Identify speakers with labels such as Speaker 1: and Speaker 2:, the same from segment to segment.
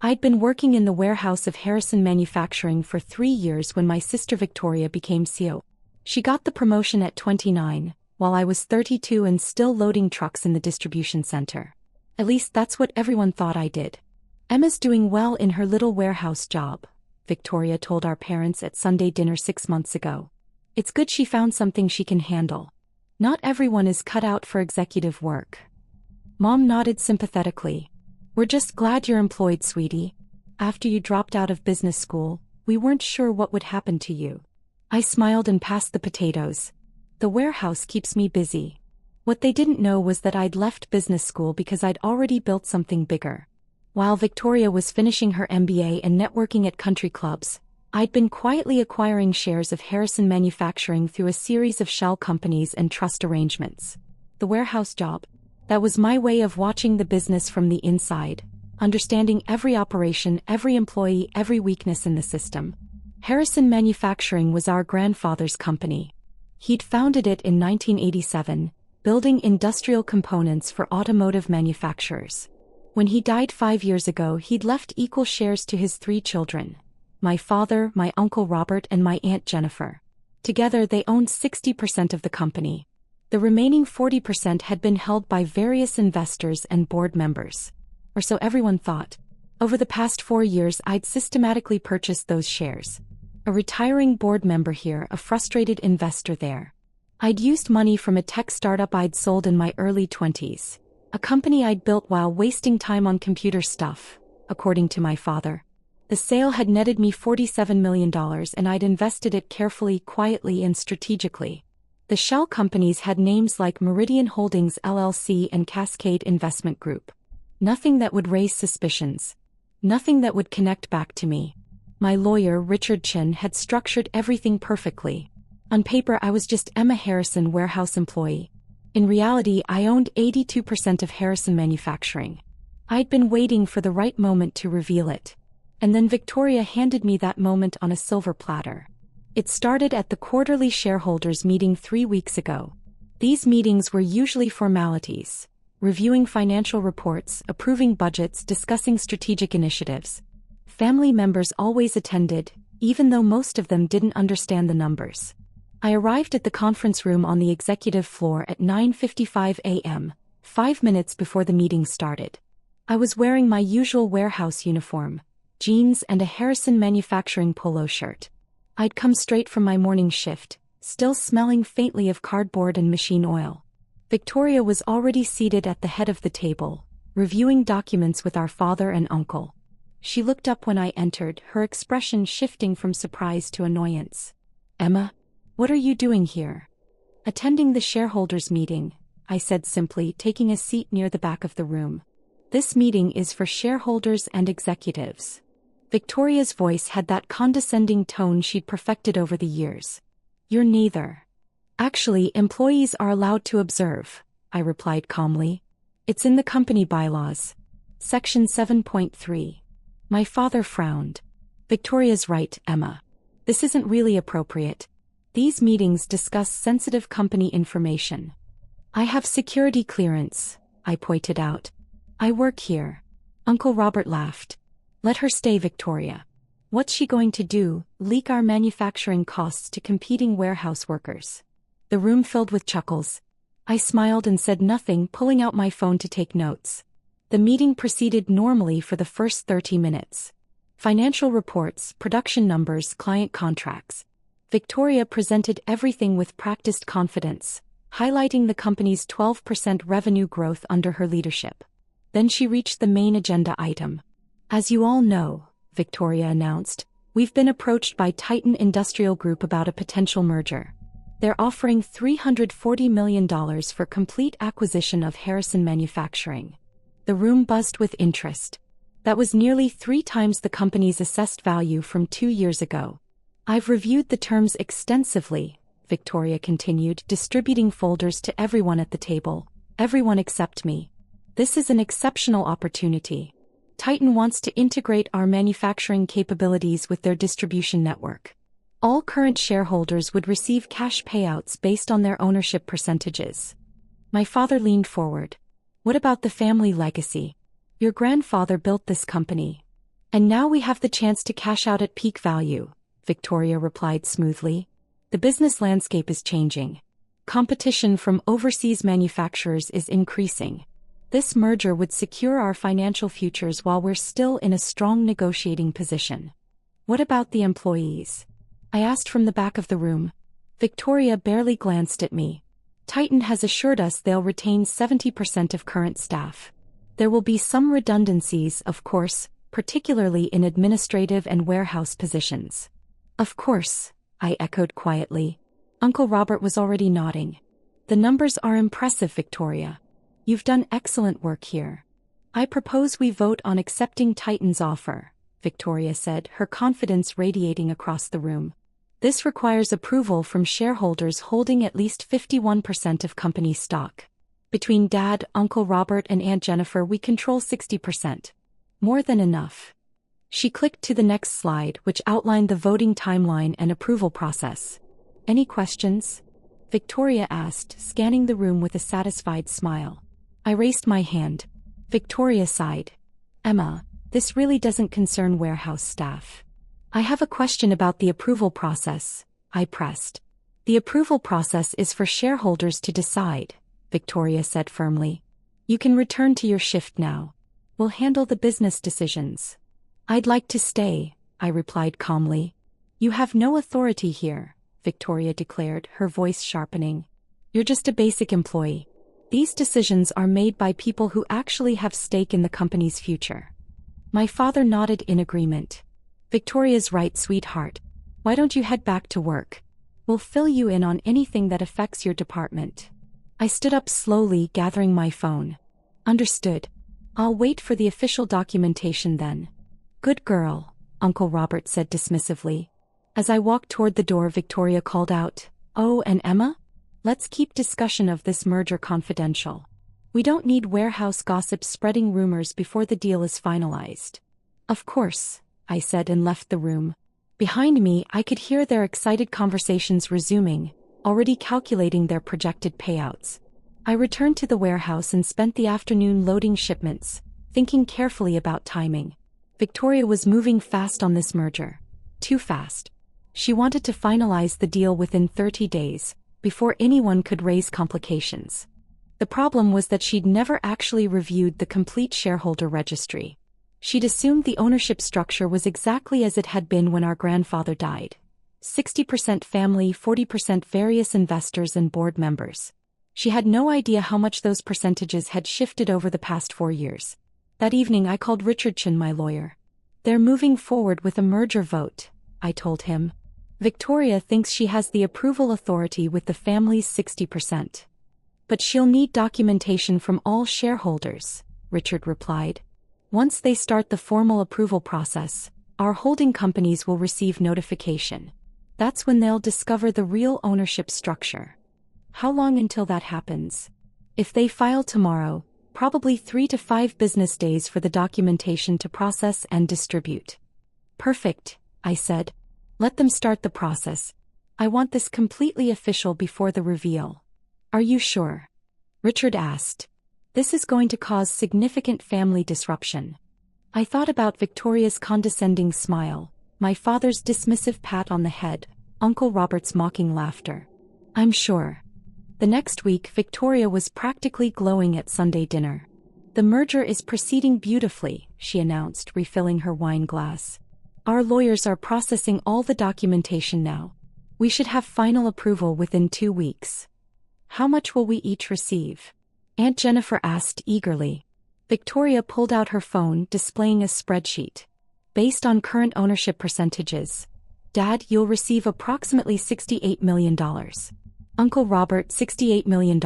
Speaker 1: I'd been working in the warehouse of Harrison Manufacturing for 3 years when my sister Victoria became CEO. She got the promotion at 29, while I was 32 and still loading trucks in the distribution center. At least that's what everyone thought I did. Emma's doing well in her little warehouse job, Victoria told our parents at Sunday dinner 6 months ago. It's good she found something she can handle. Not everyone is cut out for executive work. Mom nodded sympathetically. We're just glad you're employed, sweetie. After you dropped out of business school, we weren't sure what would happen to you. I smiled and passed the potatoes. The warehouse keeps me busy. What they didn't know was that I'd left business school because I'd already built something bigger. While Victoria was finishing her MBA and networking at country clubs, I'd been quietly acquiring shares of Harrison Manufacturing through a series of shell companies and trust arrangements. The warehouse job. That was my way of watching the business from the inside, understanding every operation, every employee, every weakness in the system. Harrison Manufacturing was our grandfather's company. He'd founded it in 1987, building industrial components for automotive manufacturers. When he died 5 years ago, he'd left equal shares to his 3 children. My father, my uncle Robert and my aunt Jennifer. Together they owned 60% of the company. The remaining 40% had been held by various investors and board members. Or so everyone thought. Over the past 4 years I'd systematically purchased those shares. A retiring board member here, a frustrated investor there. I'd used money from a tech startup I'd sold in my early 20s. A company I'd built while wasting time on computer stuff, according to my father. The sale had netted me $47 million and I'd invested it carefully, quietly and strategically. The shell companies had names like Meridian Holdings LLC and Cascade Investment Group. Nothing that would raise suspicions. Nothing that would connect back to me. My lawyer, Richard Chin, had structured everything perfectly. On paper I was just Emma Harrison, warehouse employee. In reality I owned 82% of Harrison Manufacturing. I'd been waiting for the right moment to reveal it. And then Victoria handed me that moment on a silver platter. It started at the quarterly shareholders meeting 3 weeks ago. These meetings were usually formalities, reviewing financial reports, approving budgets, discussing strategic initiatives. Family members always attended, even though most of them didn't understand the numbers. I arrived at the conference room on the executive floor at 9:55 a.m., 5 minutes before the meeting started. I was wearing my usual warehouse uniform, jeans and a Harrison Manufacturing polo shirt. I'd come straight from my morning shift, still smelling faintly of cardboard and machine oil. Victoria was already seated at the head of the table, reviewing documents with our father and uncle. She looked up when I entered, her expression shifting from surprise to annoyance. "Emma, what are you doing here?" "Attending the shareholders' meeting," I said simply, taking a seat near the back of the room. "This meeting is for shareholders and executives." Victoria's voice had that condescending tone she'd perfected over the years. "You're neither." "Actually, employees are allowed to observe," I replied calmly. "It's in the company bylaws. Section 7.3. My father frowned. "Victoria's right, Emma. This isn't really appropriate. These meetings discuss sensitive company information." "I have security clearance," I pointed out. "I work here." Uncle Robert laughed. "Let her stay, Victoria. What's she going to do, leak our manufacturing costs to competing warehouse workers?" The room filled with chuckles. I smiled and said nothing, pulling out my phone to take notes. The meeting proceeded normally for the first 30 minutes. Financial reports, production numbers, client contracts. Victoria presented everything with practiced confidence, highlighting the company's 12% revenue growth under her leadership. Then she reached the main agenda item. "As you all know," Victoria announced, "we've been approached by Titan Industrial Group about a potential merger. They're offering $340 million for complete acquisition of Harrison Manufacturing." The room buzzed with interest. That was nearly 3 times the company's assessed value from 2 years ago. "I've reviewed the terms extensively," Victoria continued, distributing folders to everyone at the table. "Everyone except me. This is an exceptional opportunity. Titan wants to integrate our manufacturing capabilities with their distribution network. All current shareholders would receive cash payouts based on their ownership percentages." My father leaned forward. "What about the family legacy? Your grandfather built this company. And now we have the chance to cash out at peak value, Victoria replied smoothly. The business landscape is changing. Competition from overseas manufacturers is increasing. This merger would secure our financial futures while we're still in a strong negotiating position. What about the employees? I asked from the back of the room. Victoria barely glanced at me. Titan has assured us they'll retain 70% of current staff. There will be some redundancies, of course, particularly in administrative and warehouse positions. Of course, I echoed quietly. Uncle Robert was already nodding. The numbers are impressive, Victoria. You've done excellent work here. I propose we vote on accepting Titan's offer, Victoria said, her confidence radiating across the room. This requires approval from shareholders holding at least 51% of company stock. Between Dad, Uncle Robert and Aunt Jennifer we control 60%. More than enough. She clicked to the next slide, which outlined the voting timeline and approval process. Any questions? Victoria asked, scanning the room with a satisfied smile. I raised my hand. Victoria sighed. Emma, this really doesn't concern warehouse staff. I have a question about the approval process, I pressed. The approval process is for shareholders to decide, Victoria said firmly. You can return to your shift now. We'll handle the business decisions. I'd like to stay, I replied calmly. You have no authority here, Victoria declared, her voice sharpening. You're just a basic employee. These decisions are made by people who actually have stake in the company's future. My father nodded in agreement. Victoria's right, sweetheart. Why don't you head back to work? We'll fill you in on anything that affects your department. I stood up slowly, gathering my phone. Understood. I'll wait for the official documentation then. Good girl, Uncle Robert said dismissively. As I walked toward the door, Victoria called out, Oh, and Emma? Let's keep discussion of this merger confidential. We don't need warehouse gossip spreading rumors before the deal is finalized. Of course, I said and left the room. Behind me, I could hear their excited conversations resuming, already calculating their projected payouts. I returned to the warehouse and spent the afternoon loading shipments, thinking carefully about timing. Victoria was moving fast on this merger. Too fast. She wanted to finalize the deal within 30 days, before anyone could raise complications. The problem was that she'd never actually reviewed the complete shareholder registry. She'd assumed the ownership structure was exactly as it had been when our grandfather died. 60% family, 40% various investors and board members. She had no idea how much those percentages had shifted over the past 4 years. That evening I called Richardson, my lawyer. They're moving forward with a merger vote, I told him. Victoria thinks she has the approval authority with the family's 60%. But she'll need documentation from all shareholders, Richard replied. Once they start the formal approval process, our holding companies will receive notification. That's when they'll discover the real ownership structure. How long until that happens? If they file tomorrow, probably 3 to 5 business days for the documentation to process and distribute. Perfect, I said. Let them start the process. I want this completely official before the reveal. Are you sure? Richard asked. This is going to cause significant family disruption. I thought about Victoria's condescending smile, my father's dismissive pat on the head, Uncle Robert's mocking laughter. I'm sure. The next week, Victoria was practically glowing at Sunday dinner. The merger is proceeding beautifully, she announced, refilling her wine glass. Our lawyers are processing all the documentation now. We should have final approval within 2 weeks. How much will we each receive? Aunt Jennifer asked eagerly. Victoria pulled out her phone, displaying a spreadsheet. Based on current ownership percentages, Dad, you'll receive approximately $68 million. Uncle Robert, $68 million.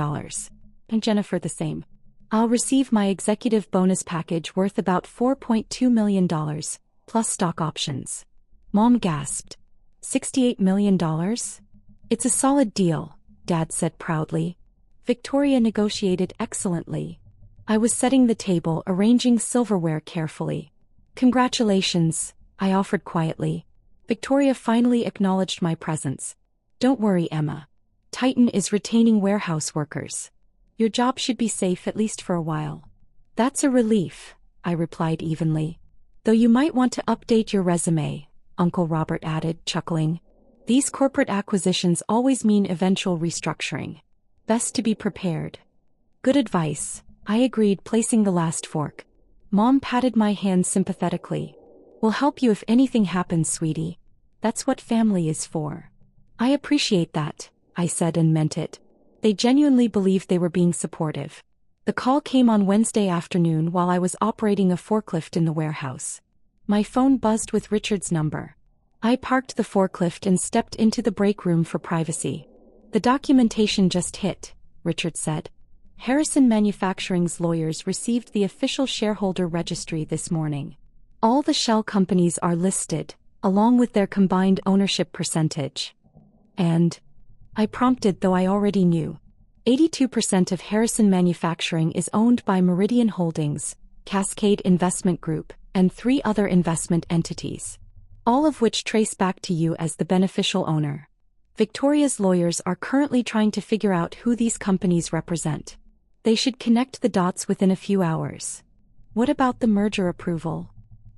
Speaker 1: And Jennifer the same. I'll receive my executive bonus package worth about $4.2 million, plus stock options. Mom gasped. $68 million? It's a solid deal, Dad said proudly. Victoria negotiated excellently. I was setting the table, arranging silverware carefully. Congratulations, I offered quietly. Victoria finally acknowledged my presence. Don't worry, Emma. Titan is retaining warehouse workers. Your job should be safe at least for a while. That's a relief, I replied evenly. Though you might want to update your resume, Uncle Robert added, chuckling. These corporate acquisitions always mean eventual restructuring. Best to be prepared. Good advice, I agreed, placing the last fork. Mom patted my hand sympathetically. We'll help you if anything happens, sweetie. That's what family is for. I appreciate that, I said and meant it. They genuinely believed they were being supportive. The call came on Wednesday afternoon while I was operating a forklift in the warehouse. My phone buzzed with Richard's number. I parked the forklift and stepped into the break room for privacy. The documentation just hit, Richard said. Harrison Manufacturing's lawyers received the official shareholder registry this morning. All the shell companies are listed, along with their combined ownership percentage. And? I prompted, though I already knew. 82% of Harrison Manufacturing is owned by Meridian Holdings, Cascade Investment Group, and 3 other investment entities, all of which trace back to you as the beneficial owner. Victoria's lawyers are currently trying to figure out who these companies represent. They should connect the dots within a few hours. What about the merger approval?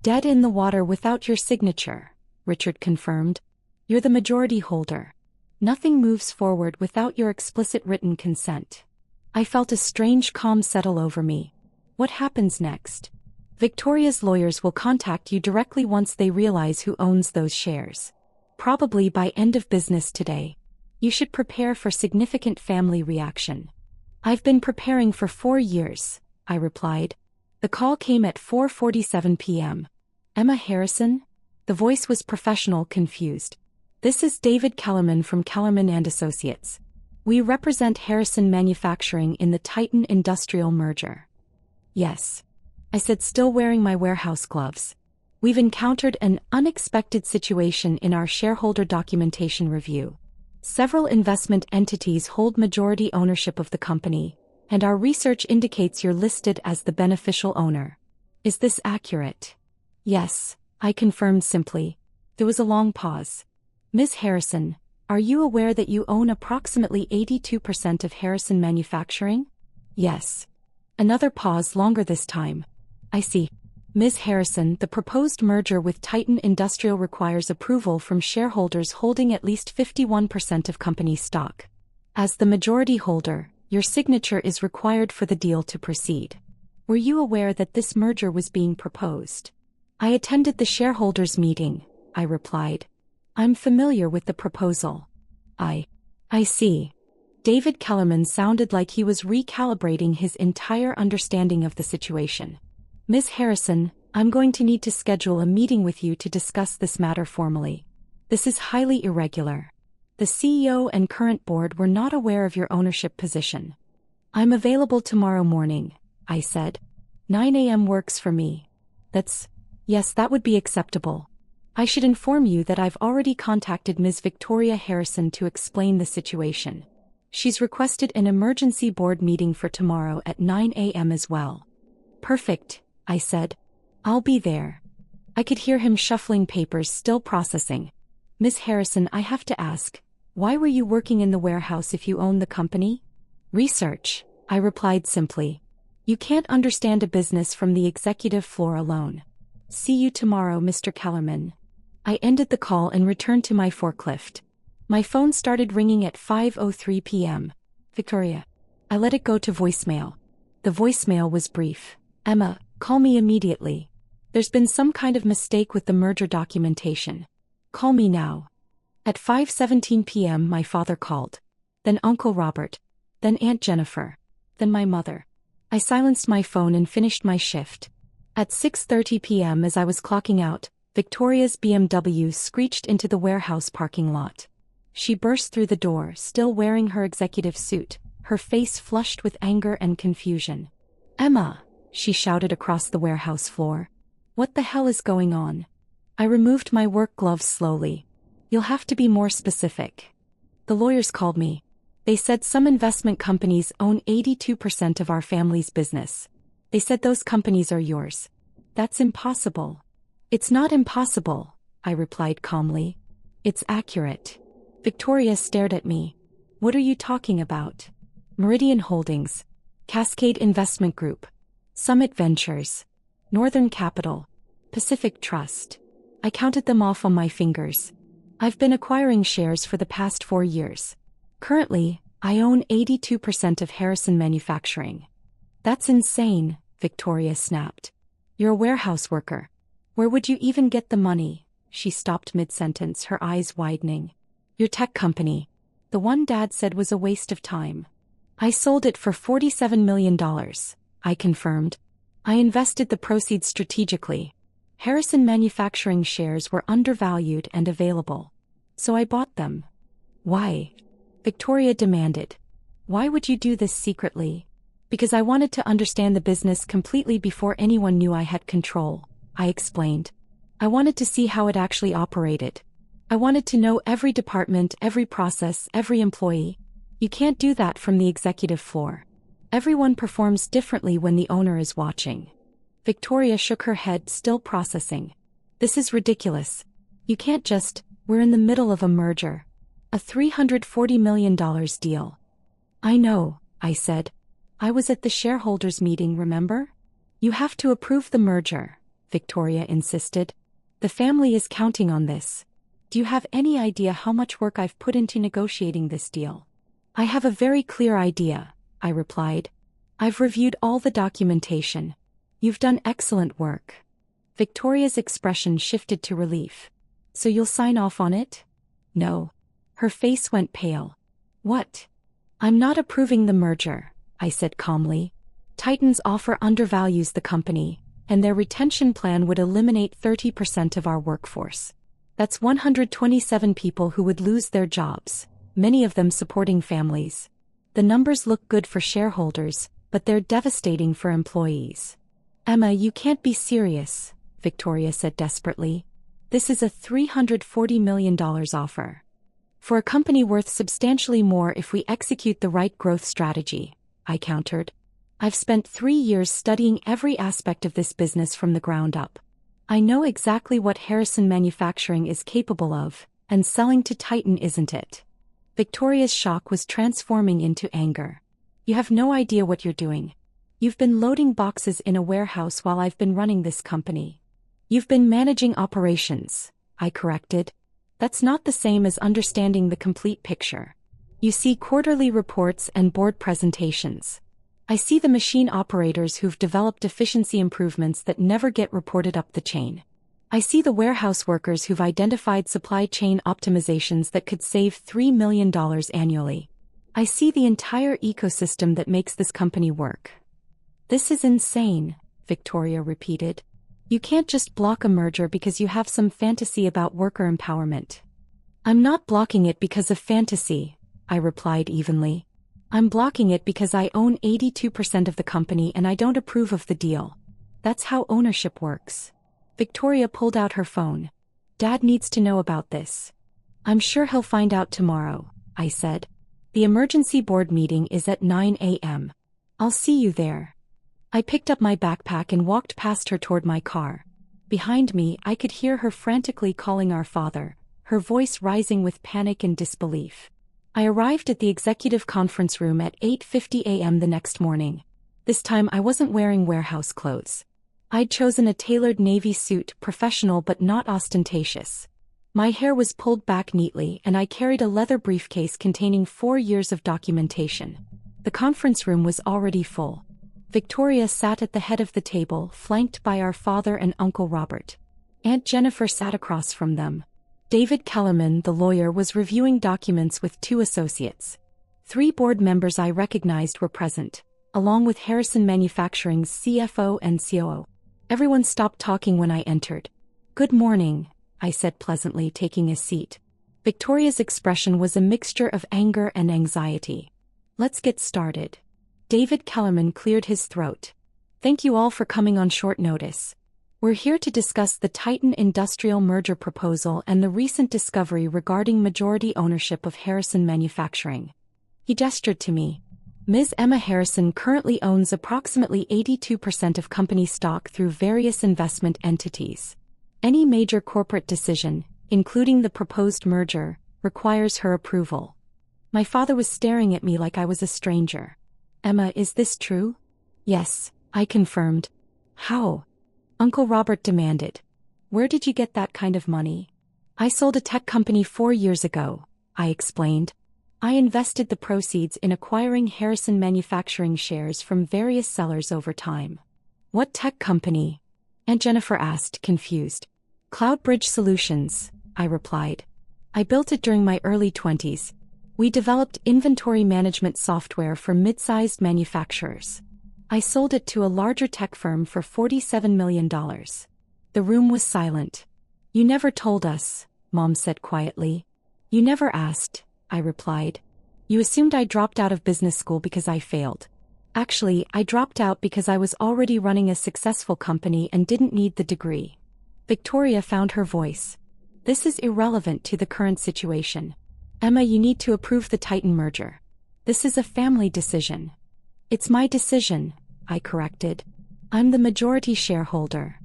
Speaker 1: Dead in the water without your signature, Richard confirmed. You're the majority holder. Nothing moves forward without your explicit written consent. I felt a strange calm settle over me. What happens next? Victoria's lawyers will contact you directly once they realize who owns those shares. Probably by end of business today. You should prepare for significant family reaction. I've been preparing for 4 years, I replied. The call came at 4:47 p.m. Emma Harrison? The voice was professional, confused. This is David Kellerman from Kellerman & Associates. We represent Harrison Manufacturing in the Titan Industrial merger. Yes, I said, still wearing my warehouse gloves. We've encountered an unexpected situation in our shareholder documentation review. Several investment entities hold majority ownership of the company, and our research indicates you're listed as the beneficial owner. Is this accurate? Yes, I confirmed simply. There was a long pause. Ms. Harrison, are you aware that you own approximately 82% of Harrison Manufacturing? Yes. Another pause, longer this time. I see. Ms. Harrison, the proposed merger with Titan Industrial requires approval from shareholders holding at least 51% of company stock. As the majority holder, your signature is required for the deal to proceed. Were you aware that this merger was being proposed? I attended the shareholders' meeting, I replied. I'm familiar with the proposal. I see. David Kellerman sounded like he was recalibrating his entire understanding of the situation. Ms. Harrison, I'm going to need to schedule a meeting with you to discuss this matter formally. This is highly irregular. The CEO and current board were not aware of your ownership position. I'm available tomorrow morning, I said. 9 a.m. works for me. Yes, that would be acceptable. I should inform you that I've already contacted Ms. Victoria Harrison to explain the situation. She's requested an emergency board meeting for tomorrow at 9 a.m. as well. Perfect, I said. I'll be there. I could hear him shuffling papers, still processing. Ms. Harrison, I have to ask, why were you working in the warehouse if you own the company? Research, I replied simply. You can't understand a business from the executive floor alone. See you tomorrow, Mr. Kellerman. I ended the call and returned to my forklift. My phone started ringing at 5:03 p.m. Victoria. I let it go to voicemail. The voicemail was brief. Emma, call me immediately. There's been some kind of mistake with the merger documentation. Call me now. At 5:17 p.m. my father called. Then Uncle Robert. Then Aunt Jennifer. Then my mother. I silenced my phone and finished my shift. At 6:30 p.m. as I was clocking out, Victoria's BMW screeched into the warehouse parking lot. She burst through the door, still wearing her executive suit, her face flushed with anger and confusion. Emma, she shouted across the warehouse floor. What the hell is going on? I removed my work gloves slowly. You'll have to be more specific. The lawyers called me. They said some investment companies own 82% of our family's business. They said those companies are yours. That's impossible. It's not impossible, I replied calmly. It's accurate. Victoria stared at me. What are you talking about? Meridian Holdings, Cascade Investment Group, Summit Ventures, Northern Capital. Pacific Trust. I counted them off on my fingers. I've been acquiring shares for the past 4 years. Currently, I own 82% of Harrison Manufacturing. That's insane, Victoria snapped. You're a warehouse worker. Where would you even get the money? She stopped mid-sentence, her eyes widening. Your tech company. The one Dad said was a waste of time. I sold it for $47 million, I confirmed. I invested the proceeds strategically. Harrison Manufacturing shares were undervalued and available. So I bought them. Why? Victoria demanded. Why would you do this secretly? Because I wanted to understand the business completely before anyone knew I had control, I explained. I wanted to see how it actually operated. I wanted to know every department, every process, every employee. You can't do that from the executive floor. Everyone performs differently when the owner is watching. Victoria shook her head, still processing. This is ridiculous. You can't just, we're in the middle of a merger. A $340 million deal. I know, I said. I was at the shareholders' meeting, remember? You have to approve the merger, Victoria insisted. The family is counting on this. Do you have any idea how much work I've put into negotiating this deal? I have a very clear idea, I replied. I've reviewed all the documentation. You've done excellent work. Victoria's expression shifted to relief. So you'll sign off on it? No. Her face went pale. What? I'm not approving the merger, I said calmly. Titan's offer undervalues the company, and their retention plan would eliminate 30% of our workforce. That's 127 people who would lose their jobs, many of them supporting families. The numbers look good for shareholders, but they're devastating for employees. Emma, you can't be serious, Victoria said desperately. This is a $340 million offer. For a company worth substantially more if we execute the right growth strategy, I countered. I've spent 3 years studying every aspect of this business from the ground up. I know exactly what Harrison Manufacturing is capable of, and selling to Titan isn't it. Victoria's shock was transforming into anger. You have no idea what you're doing. You've been loading boxes in a warehouse while I've been running this company. You've been managing operations, I corrected. That's not the same as understanding the complete picture. You see quarterly reports and board presentations. I see the machine operators who've developed efficiency improvements that never get reported up the chain. I see the warehouse workers who've identified supply chain optimizations that could save $3 million annually. I see the entire ecosystem that makes this company work. This is insane, Victoria repeated. You can't just block a merger because you have some fantasy about worker empowerment. I'm not blocking it because of fantasy, I replied evenly. I'm blocking it because I own 82% of the company and I don't approve of the deal. That's how ownership works. Victoria pulled out her phone. Dad needs to know about this. I'm sure he'll find out tomorrow, I said. The emergency board meeting is at 9 a.m. I'll see you there. I picked up my backpack and walked past her toward my car. Behind me, I could hear her frantically calling our father, her voice rising with panic and disbelief. I arrived at the executive conference room at 8:50 a.m. the next morning. This time I wasn't wearing warehouse clothes. I'd chosen a tailored navy suit, professional but not ostentatious. My hair was pulled back neatly and I carried a leather briefcase containing 4 years of documentation. The conference room was already full. Victoria sat at the head of the table, flanked by our father and Uncle Robert. Aunt Jennifer sat across from them. David Kellerman, the lawyer, was reviewing documents with 2 associates. 3 board members I recognized were present, along with Harrison Manufacturing's CFO and COO. Everyone stopped talking when I entered. Good morning, I said pleasantly, taking a seat. Victoria's expression was a mixture of anger and anxiety. Let's get started. David Kellerman cleared his throat. Thank you all for coming on short notice. We're here to discuss the Titan Industrial merger proposal and the recent discovery regarding majority ownership of Harrison Manufacturing. He gestured to me. Ms. Emma Harrison currently owns approximately 82% of company stock through various investment entities. Any major corporate decision, including the proposed merger, requires her approval. My father was staring at me like I was a stranger. Emma, is this true? Yes, I confirmed. How? Uncle Robert demanded. Where did you get that kind of money? I sold a tech company 4 years ago, I explained. I invested the proceeds in acquiring Harrison Manufacturing shares from various sellers over time. What tech company? Aunt Jennifer asked, confused. CloudBridge Solutions, I replied. I built it during my early 20s. We developed inventory management software for mid-sized manufacturers. I sold it to a larger tech firm for $47 million. The room was silent. You never told us, Mom said quietly. You never asked, I replied. You assumed I dropped out of business school because I failed. Actually, I dropped out because I was already running a successful company and didn't need the degree. Victoria found her voice. This is irrelevant to the current situation. Emma, you need to approve the Titan merger. This is a family decision. It's my decision, I corrected. I'm the majority shareholder.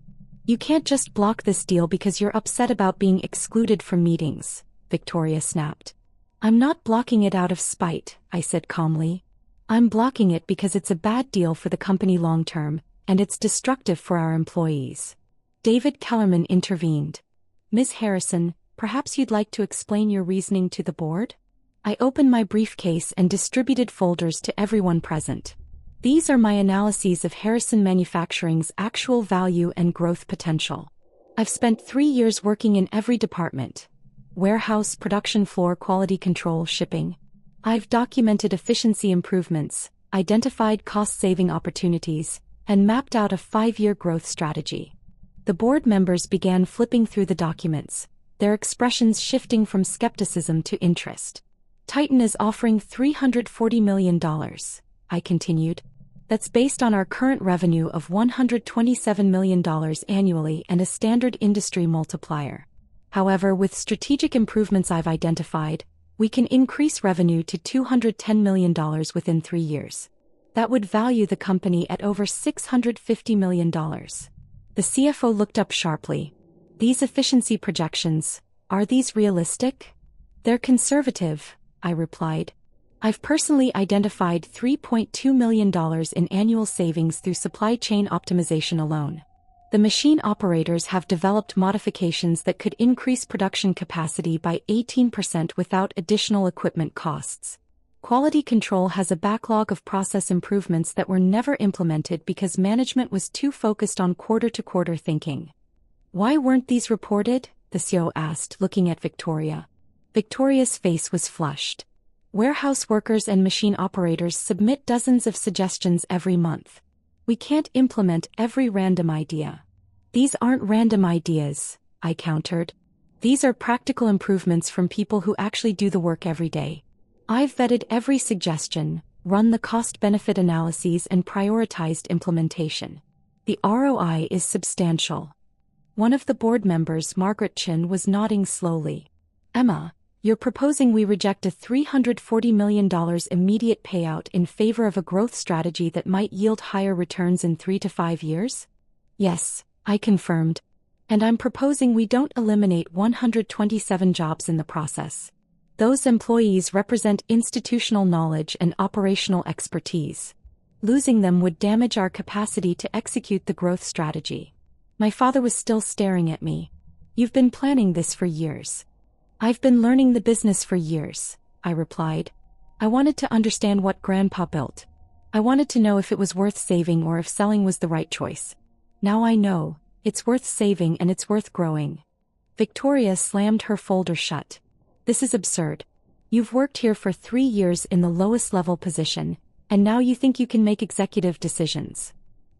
Speaker 1: You can't just block this deal because you're upset about being excluded from meetings, Victoria snapped. I'm not blocking it out of spite, I said calmly. I'm blocking it because it's a bad deal for the company long term, and it's destructive for our employees. David Kellerman intervened. Ms. Harrison, perhaps you'd like to explain your reasoning to the board? I opened my briefcase and distributed folders to everyone present. These are my analyses of Harrison Manufacturing's actual value and growth potential. I've spent 3 years working in every department: warehouse, production floor, quality control, shipping. I've documented efficiency improvements, identified cost-saving opportunities, and mapped out a 5-year growth strategy. The board members began flipping through the documents, their expressions shifting from skepticism to interest. Titan is offering $340 million, I continued. That's based on our current revenue of $127 million annually and a standard industry multiplier. However, with strategic improvements I've identified, we can increase revenue to $210 million within 3 years. That would value the company at over $650 million. The CFO looked up sharply. These efficiency projections, are these realistic? They're conservative, I replied. I've personally identified $3.2 million in annual savings through supply chain optimization alone. The machine operators have developed modifications that could increase production capacity by 18% without additional equipment costs. Quality control has a backlog of process improvements that were never implemented because management was too focused on quarter-to-quarter thinking. Why weren't these reported? The CEO asked, looking at Victoria. Victoria's face was flushed. Warehouse workers and machine operators submit dozens of suggestions every month. We can't implement every random idea. These aren't random ideas, I countered. These are practical improvements from people who actually do the work every day. I've vetted every suggestion, run the cost-benefit analyses and prioritized implementation. The ROI is substantial. One of the board members, Margaret Chin, was nodding slowly. Emma, you're proposing we reject a $340 million immediate payout in favor of a growth strategy that might yield higher returns in 3 to 5 years? Yes, I confirmed. And I'm proposing we don't eliminate 127 jobs in the process. Those employees represent institutional knowledge and operational expertise. Losing them would damage our capacity to execute the growth strategy. My father was still staring at me. You've been planning this for years. I've been learning the business for years, I replied. I wanted to understand what Grandpa built. I wanted to know if it was worth saving or if selling was the right choice. Now I know, it's worth saving and it's worth growing. Victoria slammed her folder shut. This is absurd. You've worked here for 3 years in the lowest level position, and now you think you can make executive decisions.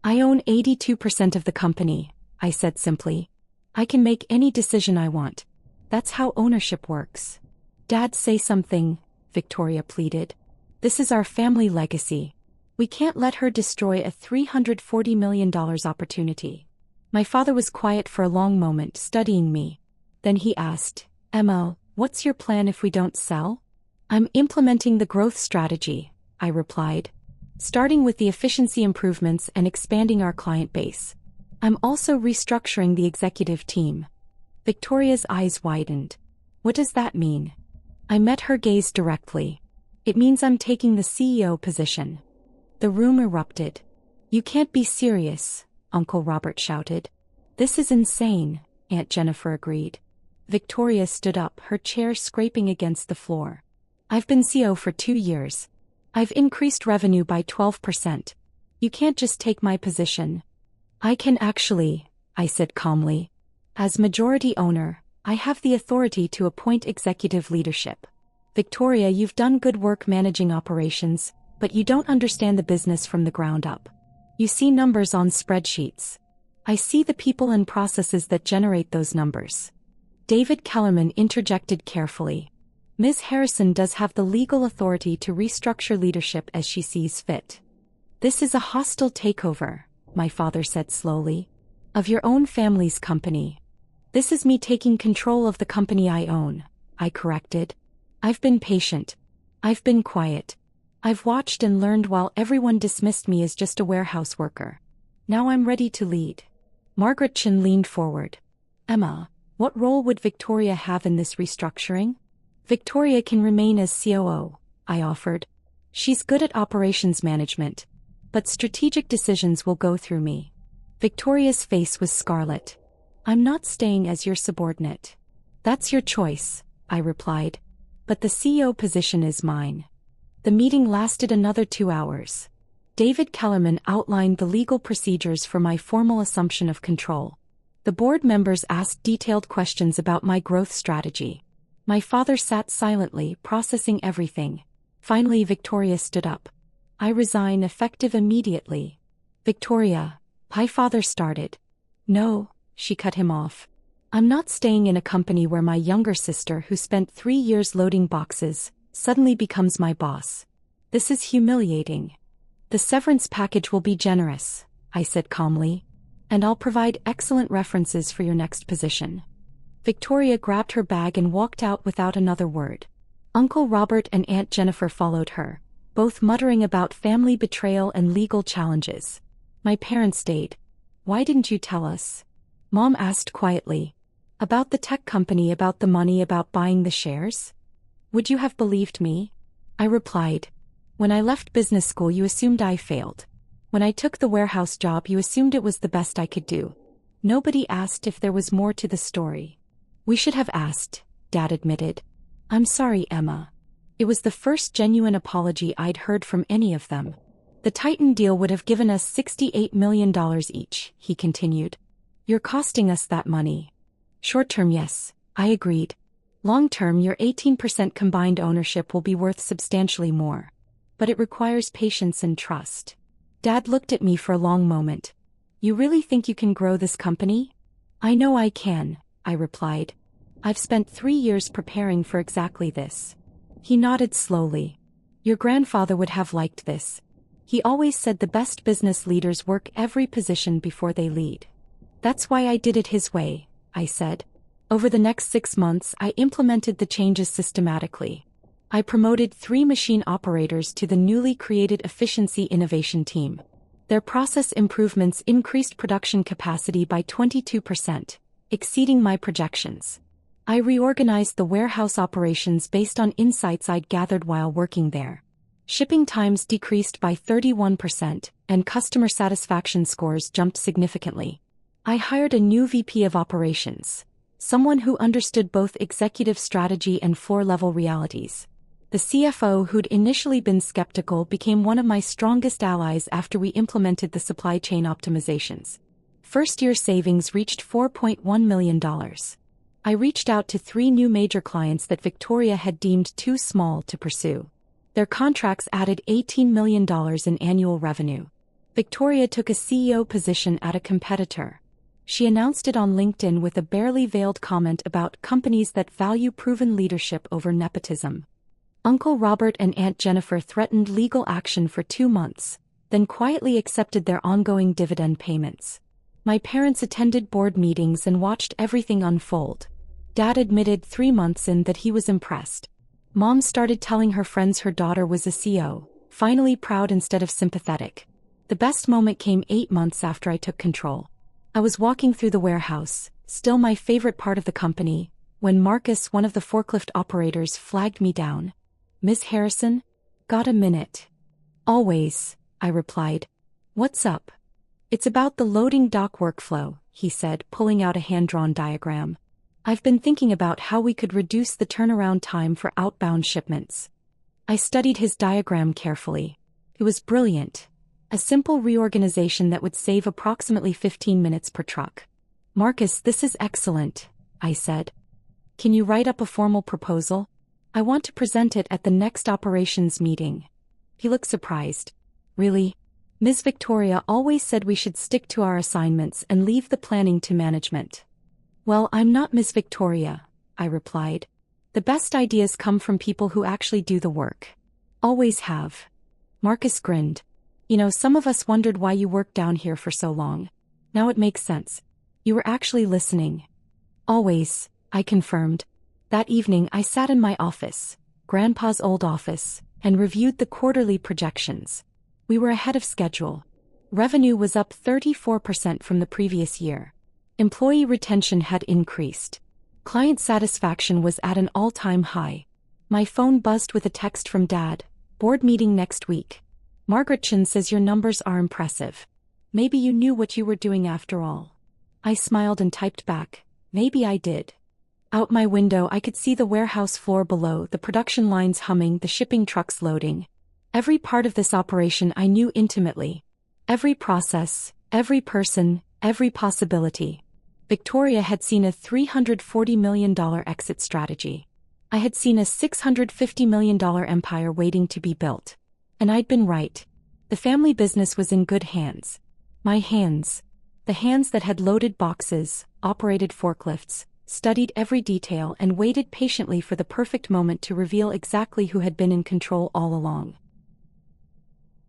Speaker 1: I own 82% of the company, I said simply. I can make any decision I want. That's how ownership works. Dad, say something, Victoria pleaded. This is our family legacy. We can't let her destroy a $340 million opportunity. My father was quiet for a long moment, studying me. Then he asked, Emma, what's your plan if we don't sell? I'm implementing the growth strategy, I replied. Starting with the efficiency improvements and expanding our client base. I'm also restructuring the executive team. Victoria's eyes widened. What does that mean? I met her gaze directly. It means I'm taking the CEO position. The room erupted. You can't be serious, Uncle Robert shouted. This is insane. Aunt Jennifer agreed. Victoria stood up, her chair scraping against the floor. I've been CEO for 2 years. I've increased revenue by 12%. You can't just take my position. I can actually, I said calmly. As majority owner, I have the authority to appoint executive leadership. Victoria, you've done good work managing operations, but you don't understand the business from the ground up. You see numbers on spreadsheets. I see the people and processes that generate those numbers. David Kellerman interjected carefully. Ms. Harrison does have the legal authority to restructure leadership as she sees fit. This is a hostile takeover, my father said slowly, of your own family's company. This is me taking control of the company I own, I corrected. I've been patient. I've been quiet. I've watched and learned while everyone dismissed me as just a warehouse worker. Now I'm ready to lead. Margaret Chin leaned forward. Emma, what role would Victoria have in this restructuring? Victoria can remain as COO, I offered. She's good at operations management, but strategic decisions will go through me. Victoria's face was scarlet. I'm not staying as your subordinate. That's your choice, I replied. But the CEO position is mine. The meeting lasted another 2 hours. David Kellerman outlined the legal procedures for my formal assumption of control. The board members asked detailed questions about my growth strategy. My father sat silently, processing everything. Finally, Victoria stood up. I resign effective immediately. Victoria, my father started. No, she cut him off. I'm not staying in a company where my younger sister, who spent 3 years loading boxes, suddenly becomes my boss. This is humiliating. The severance package will be generous, I said calmly, and I'll provide excellent references for your next position. Victoria grabbed her bag and walked out without another word. Uncle Robert and Aunt Jennifer followed her, both muttering about family betrayal and legal challenges. My parents stayed. Why didn't you tell us? Mom asked quietly. About the tech company, about the money, about buying the shares? Would you have believed me? I replied. When I left business school, you assumed I failed. When I took the warehouse job, you assumed it was the best I could do. Nobody asked if there was more to the story. We should have asked, Dad admitted. I'm sorry, Emma. It was the first genuine apology I'd heard from any of them. The Titan deal would have given us $68 million each, he continued. You're costing us that money. Short-term, yes, I agreed. Long-term, your 18% combined ownership will be worth substantially more. But it requires patience and trust. Dad looked at me for a long moment. You really think you can grow this company? I know I can, I replied. I've spent 3 years preparing for exactly this. He nodded slowly. Your grandfather would have liked this. He always said the best business leaders work every position before they lead. That's why I did it his way, I said. Over the next 6 months, I implemented the changes systematically. I promoted 3 machine operators to the newly created Efficiency Innovation Team. Their process improvements increased production capacity by 22%, exceeding my projections. I reorganized the warehouse operations based on insights I'd gathered while working there. Shipping times decreased by 31%, and customer satisfaction scores jumped significantly. I hired a new VP of operations, someone who understood both executive strategy and floor-level realities. The CFO, who'd initially been skeptical, became one of my strongest allies after we implemented the supply chain optimizations. First-year savings reached $4.1 million. I reached out to 3 new major clients that Victoria had deemed too small to pursue. Their contracts added $18 million in annual revenue. Victoria took a CEO position at a competitor. She announced it on LinkedIn with a barely veiled comment about companies that value proven leadership over nepotism. Uncle Robert and Aunt Jennifer threatened legal action for 2 months, then quietly accepted their ongoing dividend payments. My parents attended board meetings and watched everything unfold. Dad admitted 3 months in that he was impressed. Mom started telling her friends her daughter was a CEO, finally proud instead of sympathetic. The best moment came 8 months after I took control. I was walking through the warehouse, still my favorite part of the company, when Marcus, one of the forklift operators, flagged me down. Ms. Harrison? Got a minute? Always, I replied. What's up? It's about the loading dock workflow, he said, pulling out a hand-drawn diagram. I've been thinking about how we could reduce the turnaround time for outbound shipments. I studied his diagram carefully. It was brilliant. A simple reorganization that would save approximately 15 minutes per truck. Marcus, this is excellent, I said. Can you write up a formal proposal? I want to present it at the next operations meeting. He looked surprised. Really? Ms. Victoria always said we should stick to our assignments and leave the planning to management. Well, I'm not Ms. Victoria, I replied. The best ideas come from people who actually do the work. Always have. Marcus grinned. You know, some of us wondered why you worked down here for so long. Now it makes sense. You were actually listening. Always, I confirmed. That evening I sat in my office, Grandpa's old office, and reviewed the quarterly projections. We were ahead of schedule. Revenue was up 34% from the previous year. Employee retention had increased. Client satisfaction was at an all-time high. My phone buzzed with a text from Dad. Board meeting next week. Margaret Chen says your numbers are impressive. Maybe you knew what you were doing after all. I smiled and typed back, maybe I did. Out my window I could see the warehouse floor below, the production lines humming, the shipping trucks loading. Every part of this operation I knew intimately. Every process, every person, every possibility. Victoria had seen a $340 million exit strategy. I had seen a $650 million empire waiting to be built. And I'd been right. The family business was in good hands. My hands. The hands that had loaded boxes, operated forklifts, studied every detail and waited patiently for the perfect moment to reveal exactly who had been in control all along.